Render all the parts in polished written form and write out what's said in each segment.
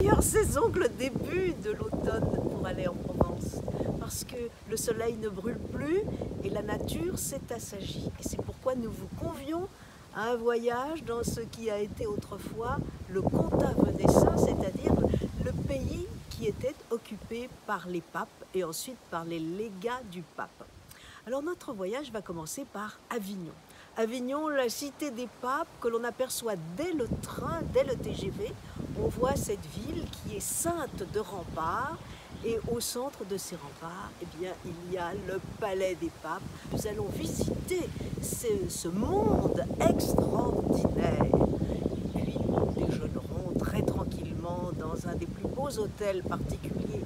Meilleure saison que le début de l'automne pour aller en Provence, parce que le soleil ne brûle plus et la nature s'est assagie. Et c'est pourquoi nous vous convions à un voyage dans ce qui a été autrefois le comtat venessin, c'est-à-dire le pays qui était occupé par les papes et ensuite par les légats du pape. Alors notre voyage va commencer par Avignon. Avignon, la cité des papes que l'on aperçoit dès le train, dès le TGV. On voit cette ville qui est ceinte de remparts et au centre de ces remparts, eh bien, il y a le palais des papes. Nous allons visiter ce monde extraordinaire. Et puis nous déjeunerons très tranquillement dans un des plus beaux hôtels particuliers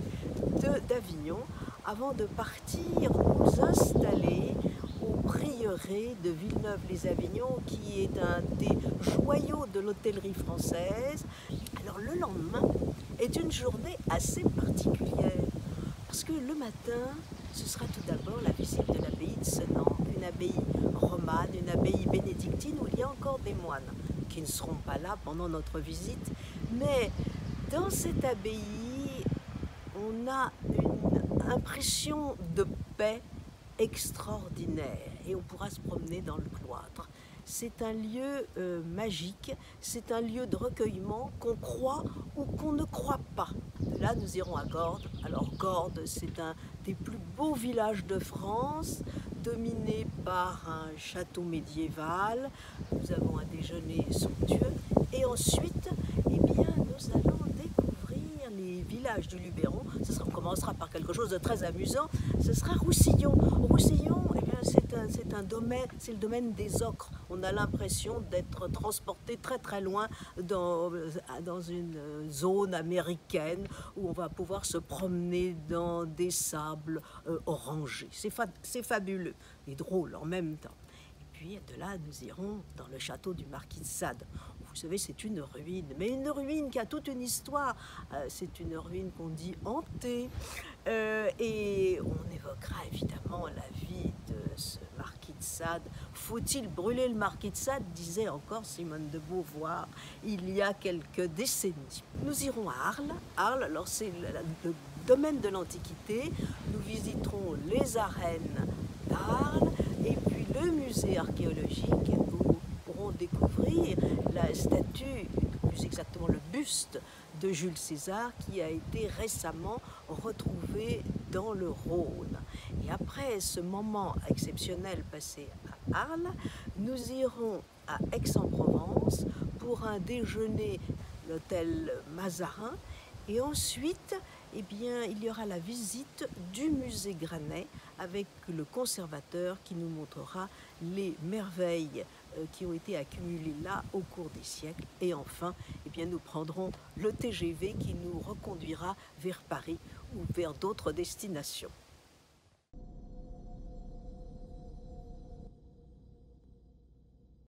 d'Avignon avant de partir nous installer au prieuré de Villeneuve-les-Avignon, qui est un des joyaux de l'hôtellerie française. Alors le lendemain est une journée assez particulière, parce que le matin, ce sera tout d'abord la visite de l'abbaye de Senans, une abbaye romane, une abbaye bénédictine où il y a encore des moines qui ne seront pas là pendant notre visite. Mais dans cette abbaye, on a une impression de paix extraordinaire et on pourra se promener dans le cloître. C'est un lieu magique, c'est un lieu de recueillement qu'on croit ou qu'on ne croit pas. De là, nous irons à Gordes. Alors Gordes, c'est un des plus beaux villages de France, dominé par un château médiéval. Nous avons un déjeuner somptueux et ensuite, eh bien, nous allons découvrir les villages du Luberon. On commencera par quelque chose de très amusant, ce sera Roussillon. Roussillon, eh bien, c'est un domaine, c'est le domaine des ocres. On a l'impression d'être transporté très très loin dans une zone américaine où on va pouvoir se promener dans des sables orangés. C'est fabuleux et drôle en même temps. Et puis de là, nous irons dans le château du marquis de Sade. Vous savez, c'est une ruine, mais une ruine qui a toute une histoire. C'est une ruine qu'on dit hantée. Et on évoquera évidemment la vie de ce marquis de Sade. Faut-il brûler le marquis de Sade, disait encore Simone de Beauvoir il y a quelques décennies. Nous irons à Arles. Arles, alors c'est le domaine de l'Antiquité. Nous visiterons les arènes d'Arles et puis le musée archéologique où nous pourrons découvrir la statue, plus exactement le buste de Jules César qui a été récemment retrouvé dans le Rhône. Et après ce moment exceptionnel passé à Arles, nous irons à Aix-en-Provence pour un déjeuner à l'hôtel Mazarin. Et ensuite, eh bien, il y aura la visite du musée Granet avec le conservateur qui nous montrera les merveilles qui ont été accumulées là au cours des siècles. Et enfin, eh bien, nous prendrons le TGV qui nous reconduira vers Paris ou vers d'autres destinations.